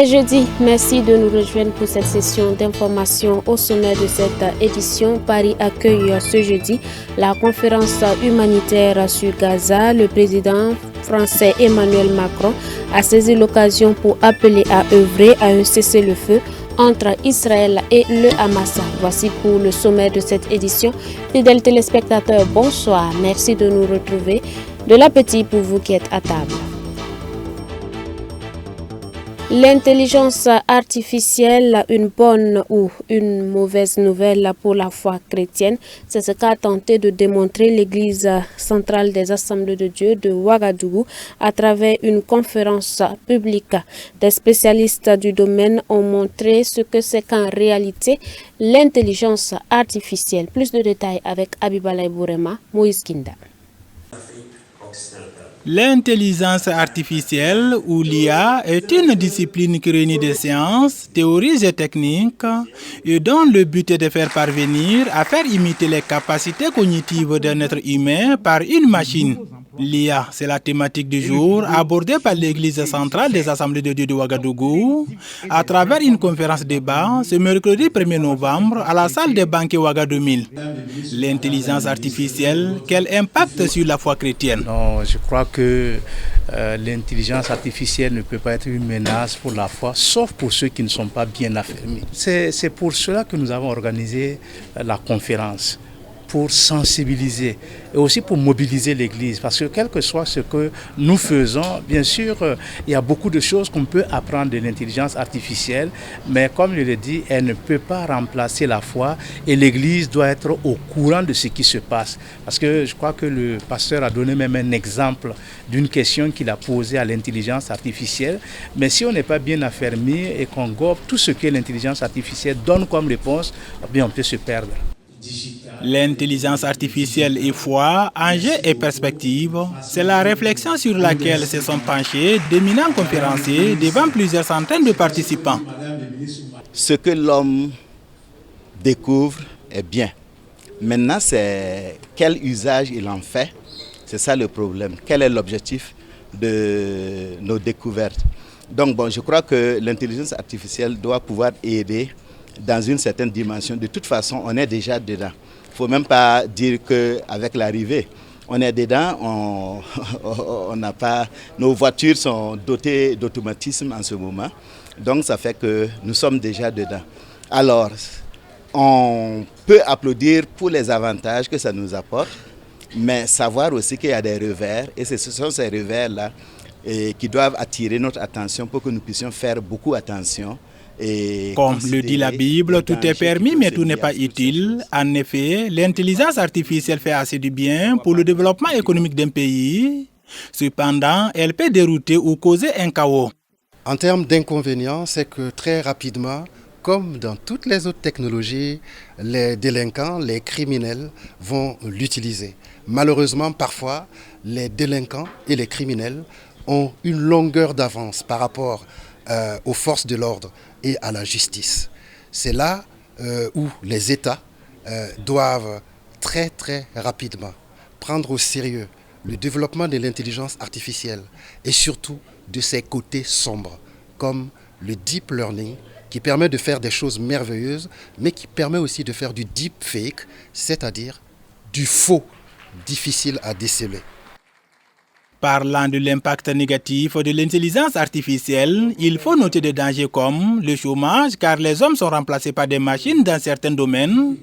très jeudi. Merci de nous rejoindre pour cette session d'information. Au sommet de cette édition, Paris accueille ce jeudi la conférence humanitaire sur Gaza. Le président français Emmanuel Macron a saisi l'occasion pour appeler à œuvrer à un cessez-le-feu entre Israël et le Hamas. Voici pour le sommet de cette édition. Fidèles téléspectateurs, bonsoir. Merci de nous retrouver. De l'appétit pour vous qui êtes à table. L'intelligence artificielle, une bonne ou une mauvaise nouvelle pour la foi chrétienne, c'est ce qu'a tenté de démontrer l'Église centrale des Assemblées de Dieu de Ouagadougou à travers une conférence publique. Des spécialistes du domaine ont montré ce que c'est qu'en réalité l'intelligence artificielle. Plus de détails avec Abibalaï Bourema, Moïse Kinda. L'intelligence artificielle ou l'IA est une discipline qui réunit des sciences, théories et techniques et dont le but est de faire parvenir à faire imiter les capacités cognitives d'un être humain par une machine. L'IA, c'est la thématique du jour abordée par l'Église centrale des Assemblées de Dieu de Ouagadougou à travers une conférence débat ce mercredi 1er novembre à la salle des banquets Ouaga 2000. L'intelligence artificielle, quel impact sur la foi chrétienne? Non, je crois que l'intelligence artificielle ne peut pas être une menace pour la foi, sauf pour ceux qui ne sont pas bien affermis. C'est pour cela que nous avons organisé la conférence, pour sensibiliser et aussi pour mobiliser l'Église. Parce que quel que soit ce que nous faisons, bien sûr, il y a beaucoup de choses qu'on peut apprendre de l'intelligence artificielle, mais comme je l'ai dit, elle ne peut pas remplacer la foi et l'Église doit être au courant de ce qui se passe. Parce que je crois que le pasteur a donné même un exemple d'une question qu'il a posée à l'intelligence artificielle. Mais si on n'est pas bien affermi et qu'on gobe tout ce que l'intelligence artificielle donne comme réponse, bien on peut se perdre. L'intelligence artificielle et foi, enjeux et perspectives, c'est la réflexion sur laquelle se sont penchés d'éminents conférenciers devant plusieurs centaines de participants. Ce que l'homme découvre est bien. Maintenant, c'est quel usage il en fait. C'est ça le problème. Quel est l'objectif de nos découvertes? Donc, je crois que l'intelligence artificielle doit pouvoir aider dans une certaine dimension. De toute façon, on est déjà dedans. Il ne faut même pas dire qu'avec l'arrivée, on est dedans, on n'a pas, nos voitures sont dotées d'automatisme en ce moment. Donc ça fait que nous sommes déjà dedans. Alors, on peut applaudir pour les avantages que ça nous apporte, mais savoir aussi qu'il y a des revers, et ce sont ces revers-là qui doivent attirer notre attention pour que nous puissions faire beaucoup attention. Comme le dit la Bible, tout est permis mais tout n'est pas utile. En effet, l'intelligence artificielle fait assez du bien pour le développement économique d'un pays. Cependant, elle peut dérouter ou causer un chaos. En termes d'inconvénients, c'est que très rapidement, comme dans toutes les autres technologies, les délinquants, les criminels vont l'utiliser. Malheureusement, parfois, les délinquants et les criminels ont une longueur d'avance par rapport aux forces de l'ordre et à la justice. C'est là où les États doivent très très rapidement prendre au sérieux le développement de l'intelligence artificielle et surtout de ses côtés sombres, comme le deep learning qui permet de faire des choses merveilleuses, mais qui permet aussi de faire du deep fake, c'est-à-dire du faux difficile à déceler. Parlant de l'impact négatif de l'intelligence artificielle, il faut noter des dangers comme le chômage, car les hommes sont remplacés par des machines dans certains domaines,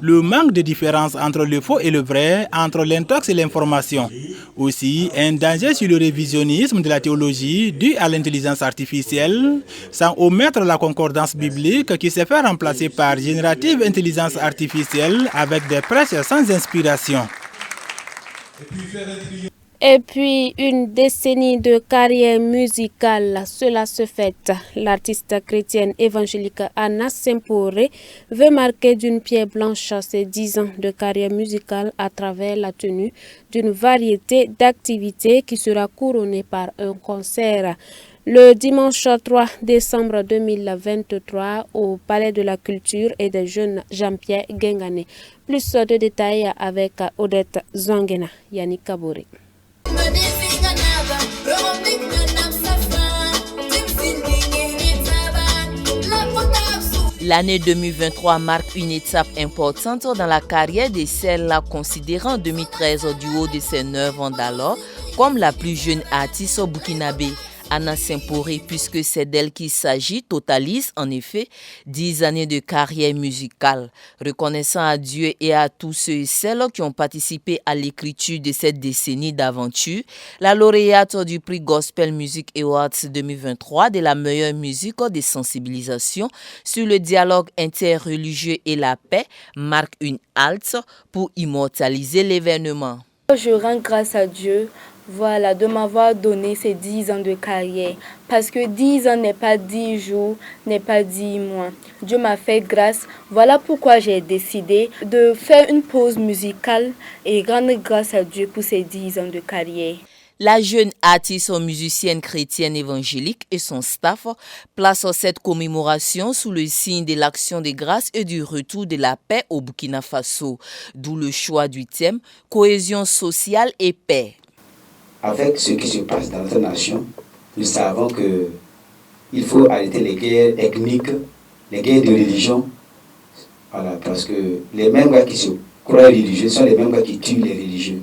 le manque de différence entre le faux et le vrai, entre l'intox et l'information. Aussi, un danger sur le révisionnisme de la théologie dû à l'intelligence artificielle, sans omettre la concordance biblique qui s'est fait remplacer par générative intelligence artificielle avec des prêches sans inspiration. Et puis, une décennie de carrière musicale, cela se fête. L'artiste chrétienne évangélique Anna Semporé veut marquer d'une pierre blanche ses 10 ans de carrière musicale à travers la tenue d'une variété d'activités qui sera couronnée par un concert. Le dimanche 3 décembre 2023 au Palais de la Culture et des Jeunes Jean-Pierre Guengané. Plus de détails avec Odette Zangena, Yannick Kabori. L'année 2023 marque une étape importante dans la carrière de celle-là, considérant 2013 du haut de ses 9 ans d'alors comme la plus jeune artiste burkinabé. Anna Semporé, puisque c'est d'elle qu'il s'agit, totalise en effet 10 années de carrière musicale. Reconnaissant à Dieu et à tous ceux et celles qui ont participé à l'écriture de cette décennie d'aventure, la lauréate du prix Gospel Music Awards 2023 de la meilleure musique de sensibilisation sur le dialogue interreligieux et la paix marque une halte pour immortaliser l'événement. Je rends grâce à Dieu. Voilà, de m'avoir donné ces 10 ans de carrière. Parce que 10 ans n'est pas 10 jours, n'est pas 10 mois. Dieu m'a fait grâce. Voilà pourquoi j'ai décidé de faire une pause musicale et rendre grâce à Dieu pour ces 10 ans de carrière. La jeune artiste musicienne chrétienne évangélique et son staff placent cette commémoration sous le signe de l'action de grâce et du retour de la paix au Burkina Faso. D'où le choix du thème « Cohésion sociale et paix ». Avec ce qui se passe dans notre nation, nous savons qu'il faut arrêter les guerres ethniques, les guerres de religion. Voilà, parce que les mêmes gars qui se croient religieux sont les mêmes gars qui tuent les religieux.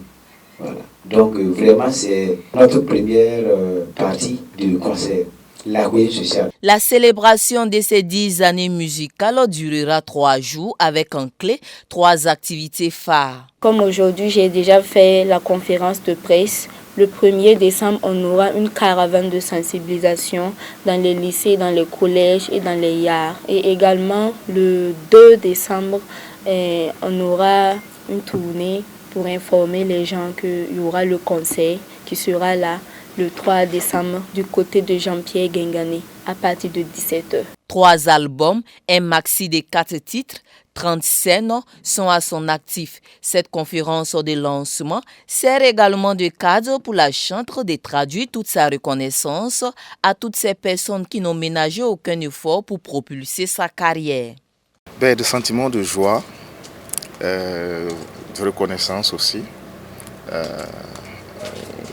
Voilà. Donc vraiment, c'est notre première partie du concert, la cohésion sociale. La célébration de ces 10 années musicales durera 3 jours avec en clé 3 activités phares. Comme aujourd'hui, j'ai déjà fait la conférence de presse. Le 1er décembre, on aura une caravane de sensibilisation dans les lycées, dans les collèges et dans les yards. Et également, le 2 décembre, on aura une tournée pour informer les gens qu'il y aura le concert qui sera là le 3 décembre du côté de Jean-Pierre Guingané à partir de 17h. 3 albums, un maxi de 4 titres, 30 scènes sont à son actif. Cette conférence de lancement sert également de cadre pour la chanteuse de traduire toute sa reconnaissance à toutes ces personnes qui n'ont ménagé aucun effort pour propulser sa carrière. Des sentiments de joie, de reconnaissance aussi.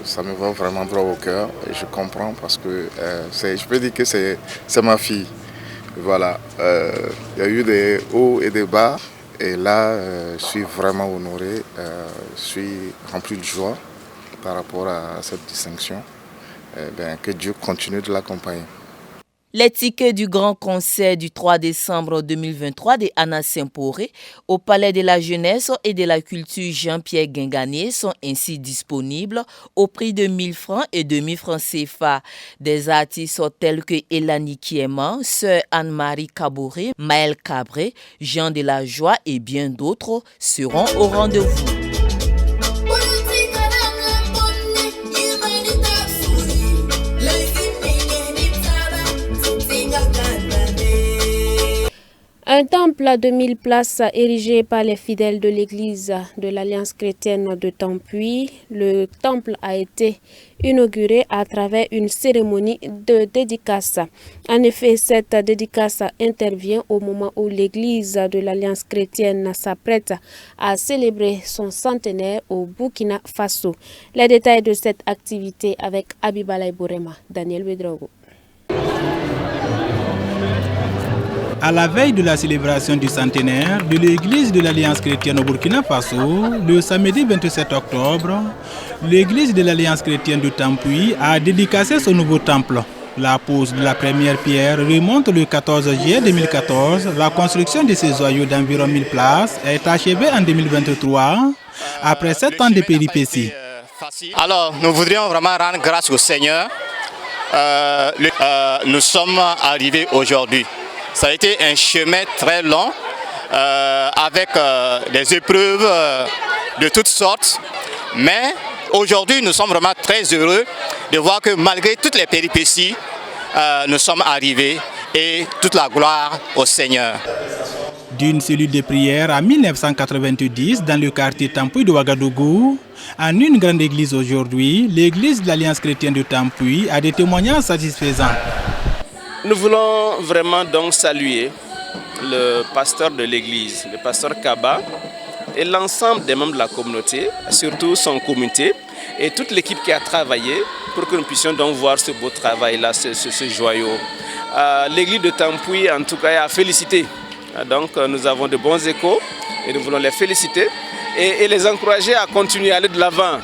Ça me va vraiment droit au cœur et je comprends parce que je peux dire que c'est ma fille. Voilà, il y a eu des hauts et des bas et là je suis vraiment honoré, je suis rempli de joie par rapport à cette distinction. Que Dieu continue de l'accompagner. Les tickets du grand concert du 3 décembre 2023 de Anna Semporé au Palais de la Jeunesse et de la Culture Jean-Pierre Guingané sont ainsi disponibles au prix de 1 000 francs et 2 000 francs CFA. Des artistes tels que Elani Kiema, Sœur Anne-Marie Kabouré, Maël Cabré, Jean de la Joie et bien d'autres seront au rendez-vous. Un temple à 2000 places érigé par les fidèles de l'église de l'Alliance chrétienne de Tampuy. Le temple a été inauguré à travers une cérémonie de dédicace. En effet, cette dédicace intervient au moment où l'église de l'Alliance chrétienne s'apprête à célébrer son centenaire au Burkina Faso. Les détails de cette activité avec Abibalaï Bourema, Daniel Ouedraogo. À la veille de la célébration du centenaire de l'église de l'Alliance chrétienne au Burkina Faso, le samedi 27 octobre, l'église de l'Alliance chrétienne de Tampuy a dédicacé son nouveau temple. La pose de la première pierre remonte le 14 juillet 2014. La construction de ces joyaux d'environ 1000 places est achevée en 2023 après 7 ans de péripéties. Alors, nous voudrions vraiment rendre grâce au Seigneur. Nous sommes arrivés aujourd'hui. Ça a été un chemin très long avec des épreuves de toutes sortes. Mais aujourd'hui, nous sommes vraiment très heureux de voir que malgré toutes les péripéties, nous sommes arrivés et toute la gloire au Seigneur. D'une cellule de prière en 1990 dans le quartier Tampuy de Ouagadougou, en une grande église aujourd'hui, l'église de l'Alliance chrétienne de Tampuy a des témoignages satisfaisants. Nous voulons vraiment donc saluer le pasteur de l'église, le pasteur Kaba, et l'ensemble des membres de la communauté, surtout son comité, et toute l'équipe qui a travaillé pour que nous puissions donc voir ce beau travail-là, ce joyau. l'église de Tampuy, en tout cas, est à féliciter. Donc nous avons de bons échos et nous voulons les féliciter et les encourager à continuer à aller de l'avant.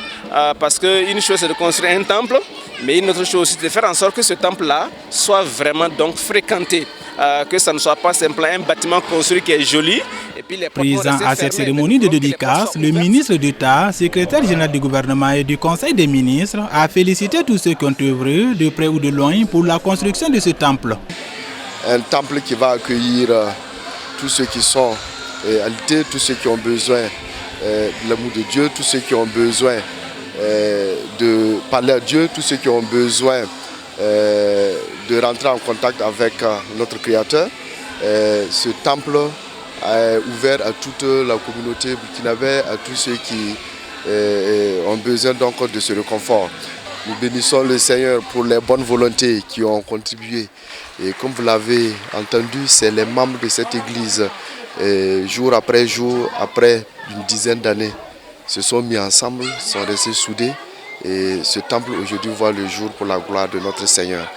Parce qu'une chose c'est de construire un temple, mais une autre chose c'est de faire en sorte que ce temple-là soit vraiment donc fréquenté. Que ça ne soit pas simplement un bâtiment construit qui est joli. Et puis les Présent à cette cérémonie de dédicace, le ministre d'État, secrétaire général du gouvernement et du Conseil des ministres a félicité tous ceux qui ont œuvré, de près ou de loin, pour la construction de ce temple. Un temple qui va accueillir tous ceux qui sont réalité, tous ceux qui ont besoin de l'amour de Dieu, tous ceux qui ont besoin de parler à Dieu, tous ceux qui ont besoin de rentrer en contact avec notre Créateur. Ce temple est ouvert à toute la communauté burkinabé, à tous ceux qui ont besoin donc de ce réconfort. Nous bénissons le Seigneur pour les bonnes volontés qui ont contribué. Et comme vous l'avez entendu, c'est les membres de cette église, jour, après une dizaine d'années, se sont mis ensemble, sont restés soudés. Et ce temple aujourd'hui voit le jour pour la gloire de notre Seigneur.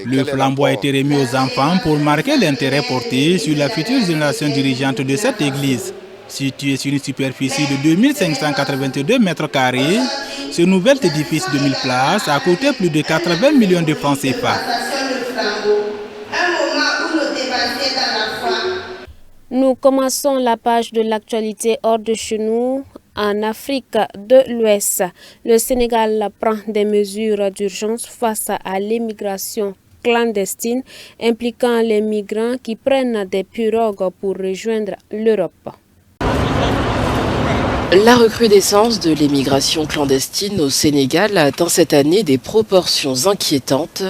Le flambeau a été remis aux enfants pour marquer l'intérêt porté sur la future génération dirigeante de cette église. Situé sur une superficie de 2582 mètres carrés, ce nouvel édifice de 1000 places a coûté plus de 80 millions de francs CFA. Nous commençons la page de l'actualité hors de chez nous. En Afrique de l'Ouest, le Sénégal prend des mesures d'urgence face à l'immigration clandestine impliquant les migrants qui prennent des pirogues pour rejoindre l'Europe. La recrudescence de l'immigration clandestine au Sénégal a atteint cette année des proportions inquiétantes.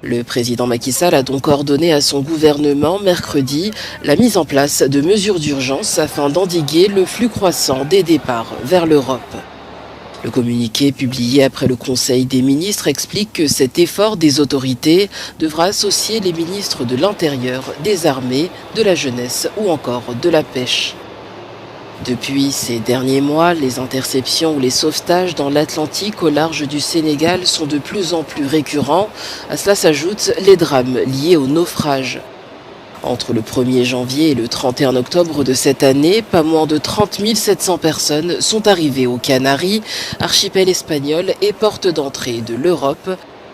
Le président Macky Sall a donc ordonné à son gouvernement mercredi la mise en place de mesures d'urgence afin d'endiguer le flux croissant des départs vers l'Europe. Le communiqué publié après le Conseil des ministres explique que cet effort des autorités devra associer les ministres de l'Intérieur, des Armées, de la Jeunesse ou encore de la Pêche. Depuis ces derniers mois, les interceptions ou les sauvetages dans l'Atlantique au large du Sénégal sont de plus en plus récurrents. À cela s'ajoutent les drames liés au naufrage. Entre le 1er janvier et le 31 octobre de cette année, pas moins de 30 700 personnes sont arrivées aux Canaries, archipel espagnol et porte d'entrée de l'Europe.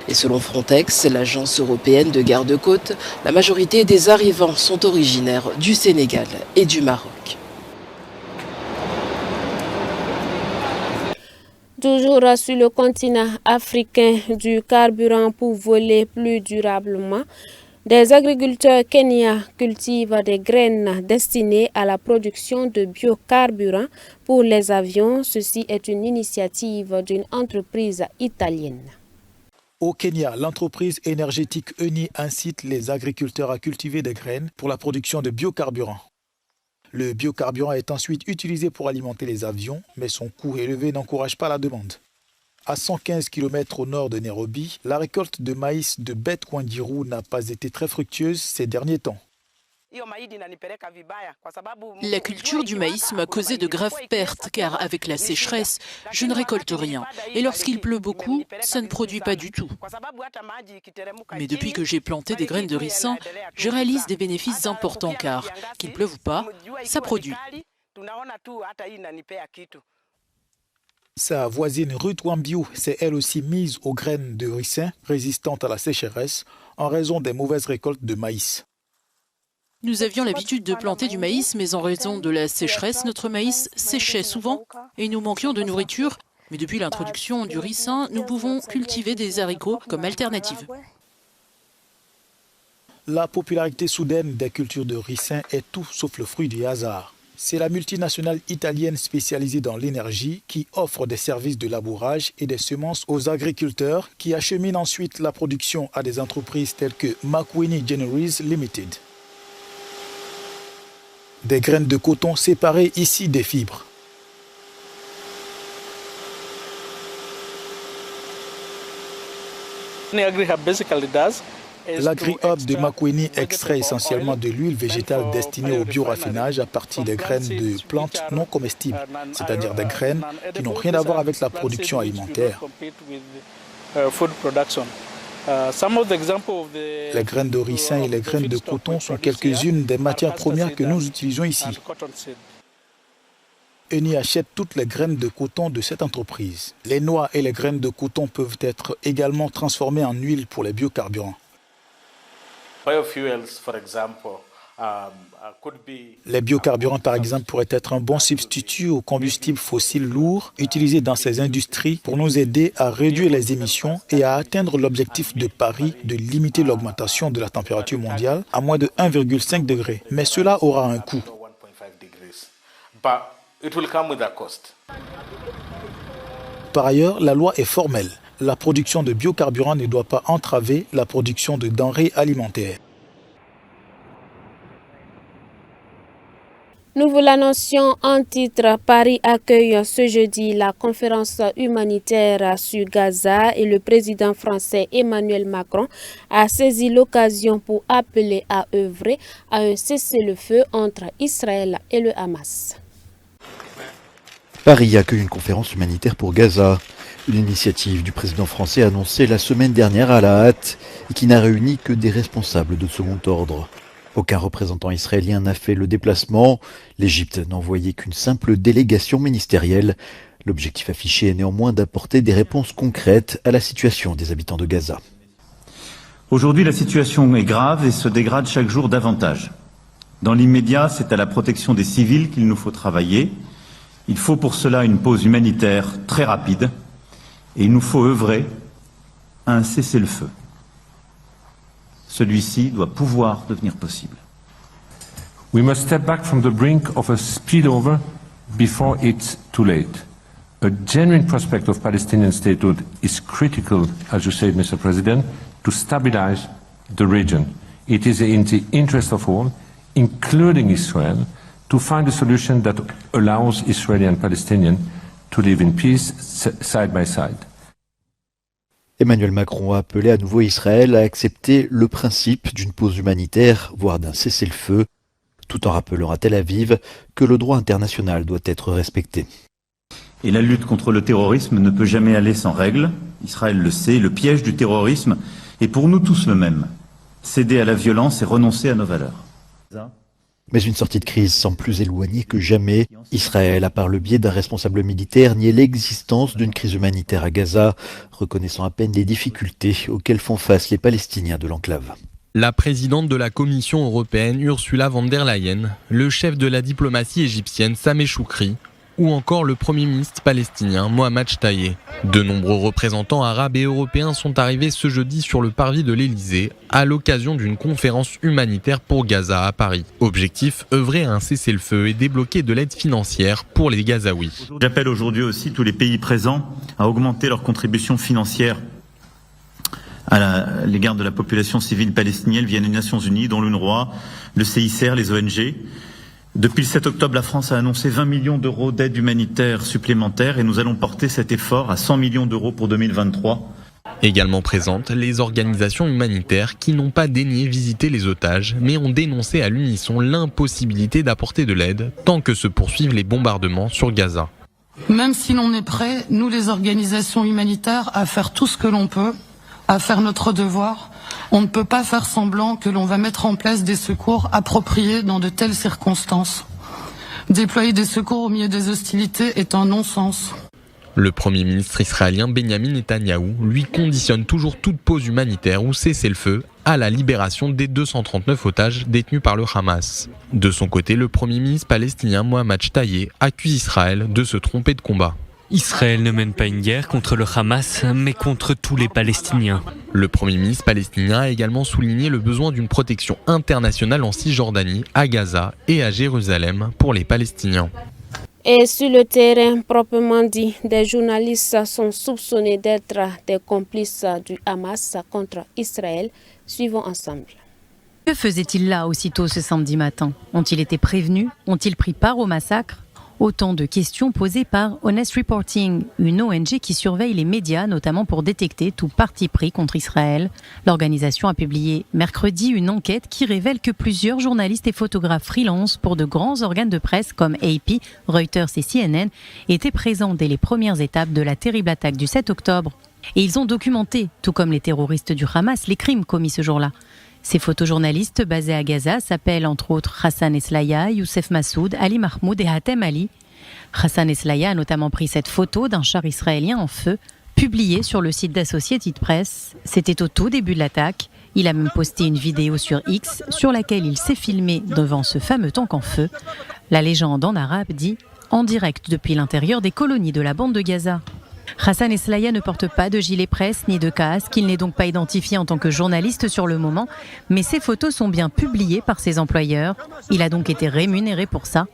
Et selon Frontex, l'agence européenne de garde-côtes, la majorité des arrivants sont originaires du Sénégal et du Maroc. Toujours sur le continent africain, du carburant pour voler plus durablement, des agriculteurs kenyans cultivent des graines destinées à la production de biocarburant pour les avions. Ceci est une initiative d'une entreprise italienne. Au Kenya, l'entreprise énergétique Eni incite les agriculteurs à cultiver des graines pour la production de biocarburant. Le biocarburant est ensuite utilisé pour alimenter les avions, mais son coût élevé n'encourage pas la demande. À 115 km au nord de Nairobi, la récolte de maïs de Bet Kwandiru n'a pas été très fructueuse ces derniers temps. La culture du maïs m'a causé de graves pertes car avec la sécheresse, je ne récolte rien. Et lorsqu'il pleut beaucoup, ça ne produit pas du tout. Mais depuis que j'ai planté des graines de ricin, je réalise des bénéfices importants car, qu'il pleuve ou pas, ça produit. Sa voisine Ruth Wambiou s'est elle aussi mise aux graines de ricin résistantes à la sécheresse en raison des mauvaises récoltes de maïs. Nous avions l'habitude de planter du maïs, mais en raison de la sécheresse, notre maïs séchait souvent et nous manquions de nourriture. Mais depuis l'introduction du ricin, nous pouvons cultiver des haricots comme alternative. La popularité soudaine des cultures de ricin est tout sauf le fruit du hasard. C'est la multinationale italienne spécialisée dans l'énergie qui offre des services de labourage et des semences aux agriculteurs qui acheminent ensuite la production à des entreprises telles que Makwini Generis Limited. Des graines de coton séparées ici des fibres. L'Agri-Hub de Makwini extrait essentiellement de l'huile végétale destinée au bioraffinage à partir des graines de plantes non comestibles, c'est-à-dire des graines qui n'ont rien à voir avec la production alimentaire. Les graines de ricin et les graines de coton sont quelques-unes des matières premières que nous utilisons ici. Eni achète toutes les graines de coton de cette entreprise. Les noix et les graines de coton peuvent être également transformées en huile pour les biocarburants. Les biocarburants, par exemple, pourraient être un bon substitut aux combustibles fossiles lourds utilisés dans ces industries pour nous aider à réduire les émissions et à atteindre l'objectif de Paris de limiter l'augmentation de la température mondiale à moins de 1,5 degré. Mais cela aura un coût. Par ailleurs, la loi est formelle. La production de biocarburants ne doit pas entraver la production de denrées alimentaires. Nous vous l'annoncions en titre, Paris accueille ce jeudi la conférence humanitaire sur Gaza et le président français Emmanuel Macron a saisi l'occasion pour appeler à œuvrer à un cessez-le-feu entre Israël et le Hamas. Paris accueille une conférence humanitaire pour Gaza. Une initiative du président français annoncée la semaine dernière à la hâte et qui n'a réuni que des responsables de second ordre. Aucun représentant israélien n'a fait le déplacement. L'Égypte n'a envoyé qu'une simple délégation ministérielle. L'objectif affiché est néanmoins d'apporter des réponses concrètes à la situation des habitants de Gaza. Aujourd'hui, la situation est grave et se dégrade chaque jour davantage. Dans l'immédiat, c'est à la protection des civils qu'il nous faut travailler. Il faut pour cela une pause humanitaire très rapide et il nous faut œuvrer à un cessez-le-feu. Celui-ci doit pouvoir devenir possible. We must step back from the brink of a speed over before it's too late. A genuine prospect of Palestinian statehood is critical, as you said, Mr. President, to stabilize the region. It is in the interest of all, including Israel, to find a solution that allows Israeli and Palestinians to live in peace side by side. Emmanuel Macron a appelé à nouveau Israël à accepter le principe d'une pause humanitaire, voire d'un cessez-le-feu, tout en rappelant à Tel Aviv que le droit international doit être respecté. Et la lutte contre le terrorisme ne peut jamais aller sans règles. Israël le sait, le piège du terrorisme est pour nous tous le même. Céder à la violence et renoncer à nos valeurs. Mais une sortie de crise semble plus éloignée que jamais. Israël a, par le biais d'un responsable militaire, nié l'existence d'une crise humanitaire à Gaza, reconnaissant à peine les difficultés auxquelles font face les Palestiniens de l'enclave. La présidente de la Commission européenne, Ursula von der Leyen, le chef de la diplomatie égyptienne, Sameh Choukri, ou encore le Premier ministre palestinien Mohamed Shtayyeh. De nombreux représentants arabes et européens sont arrivés ce jeudi sur le parvis de l'Elysée à l'occasion d'une conférence humanitaire pour Gaza à Paris. Objectif, œuvrer à un cessez-le-feu et débloquer de l'aide financière pour les Gazaouis. J'appelle aujourd'hui aussi tous les pays présents à augmenter leur contribution financière à l'égard de la population civile palestinienne via les Nations Unies, dont l'UNRWA, le CICR, les ONG. Depuis le 7 octobre, la France a annoncé 20 millions d'euros d'aide humanitaire supplémentaire et nous allons porter cet effort à 100 millions d'euros pour 2023. Également présentes, les organisations humanitaires qui n'ont pas daigné visiter les otages, mais ont dénoncé à l'unisson l'impossibilité d'apporter de l'aide tant que se poursuivent les bombardements sur Gaza. Même si l'on est prêts, nous les organisations humanitaires, à faire tout ce que l'on peut, à faire notre devoir, on ne peut pas faire semblant que l'on va mettre en place des secours appropriés dans de telles circonstances. Déployer des secours au milieu des hostilités est un non-sens. Le Premier ministre israélien Benyamin Netanyahou, lui, conditionne toujours toute pause humanitaire ou cessez-le-feu à la libération des 239 otages détenus par le Hamas. De son côté, le Premier ministre palestinien Mohamed Shtayyeh accuse Israël de se tromper de combat. Israël ne mène pas une guerre contre le Hamas, mais contre tous les Palestiniens. Le Premier ministre palestinien a également souligné le besoin d'une protection internationale en Cisjordanie, à Gaza et à Jérusalem pour les Palestiniens. Et sur le terrain proprement dit, des journalistes sont soupçonnés d'être des complices du Hamas contre Israël. Suivons ensemble. Que faisaient-ils là aussitôt ce samedi matin? Ont-ils été prévenus? Ont-ils pris part au massacre? Autant de questions posées par Honest Reporting, une ONG qui surveille les médias, notamment pour détecter tout parti pris contre Israël. L'organisation a publié mercredi une enquête qui révèle que plusieurs journalistes et photographes freelance pour de grands organes de presse comme AP, Reuters et CNN étaient présents dès les premières étapes de la terrible attaque du 7 octobre. Et ils ont documenté, tout comme les terroristes du Hamas, les crimes commis ce jour-là. Ces photojournalistes basés à Gaza s'appellent entre autres Hassan Eslaya, Youssef Massoud, Ali Mahmoud et Hatem Ali. Hassan Eslaya a notamment pris cette photo d'un char israélien en feu, publiée sur le site d'Associated Press. C'était au tout début de l'attaque. Il a même posté une vidéo sur X sur laquelle il s'est filmé devant ce fameux tank en feu. La légende en arabe dit « En direct depuis l'intérieur des colonies de la bande de Gaza ». Hassan Eslaya ne porte pas de gilet presse ni de casque, il n'est donc pas identifié en tant que journaliste sur le moment, mais ses photos sont bien publiées par ses employeurs. Il a donc été rémunéré pour ça.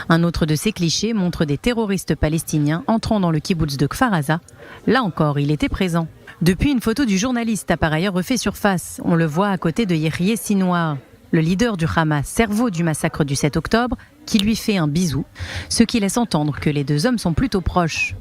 Un autre de ces clichés montre des terroristes palestiniens entrant dans le kibboutz de Kfar Aza. Là encore, il était présent. Depuis, une photo du journaliste a par ailleurs refait surface. On le voit à côté de Yehye Sinwar, le leader du Hamas, cerveau du massacre du 7 octobre, qui lui fait un bisou, ce qui laisse entendre que les deux hommes sont plutôt proches.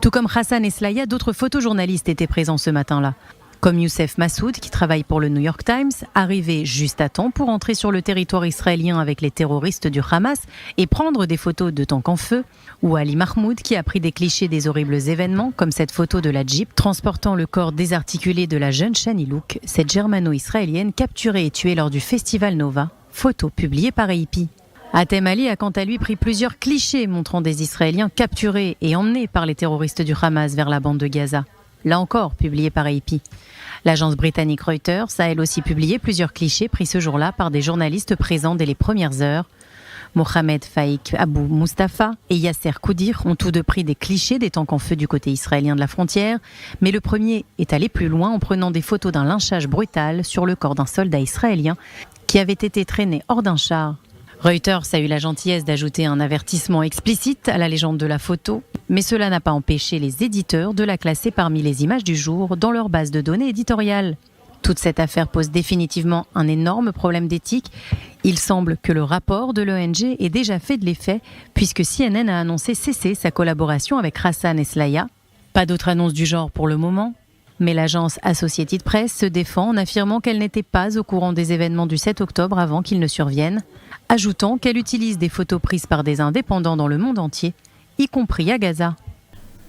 Tout comme Hassan Eslaya, d'autres photojournalistes étaient présents ce matin-là. Comme Youssef Massoud, qui travaille pour le New York Times, arrivé juste à temps pour entrer sur le territoire israélien avec les terroristes du Hamas et prendre des photos de tanks en feu, ou Ali Mahmoud, qui a pris des clichés des horribles événements, comme cette photo de la Jeep transportant le corps désarticulé de la jeune Shani Louk, cette germano-israélienne capturée et tuée lors du festival Nova, photo publiée par AP. Hatem Ali a quant à lui pris plusieurs clichés montrant des Israéliens capturés et emmenés par les terroristes du Hamas vers la bande de Gaza. Là encore, publié par AP. L'agence britannique Reuters a elle aussi publié plusieurs clichés pris ce jour-là par des journalistes présents dès les premières heures. Mohamed Faik Abou Mustafa et Yasser Koudir ont tous deux pris des clichés des tanks en feu du côté israélien de la frontière, mais le premier est allé plus loin en prenant des photos d'un lynchage brutal sur le corps d'un soldat israélien qui avait été traîné hors d'un char. Reuters a eu la gentillesse d'ajouter un avertissement explicite à la légende de la photo, mais cela n'a pas empêché les éditeurs de la classer parmi les images du jour dans leur base de données éditoriale. Toute cette affaire pose définitivement un énorme problème d'éthique. Il semble que le rapport de l'ONG ait déjà fait de l'effet, puisque CNN a annoncé cesser sa collaboration avec Hassan Eslaya. Pas d'autre annonce du genre pour le moment, mais l'agence Associated Press se défend en affirmant qu'elle n'était pas au courant des événements du 7 octobre avant qu'ils ne surviennent, ajoutant qu'elle utilise des photos prises par des indépendants dans le monde entier, y compris à Gaza.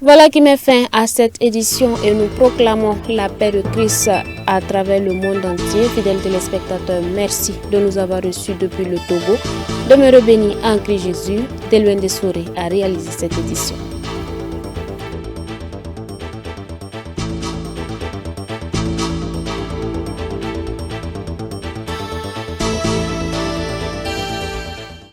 Voilà qui met fin à cette édition et nous proclamons la paix de Christ à travers le monde entier. Fidèles téléspectateurs, merci de nous avoir reçus depuis le Togo. Demeurez bénis en Christ Jésus. Teloin Dessouré a réalisé cette édition.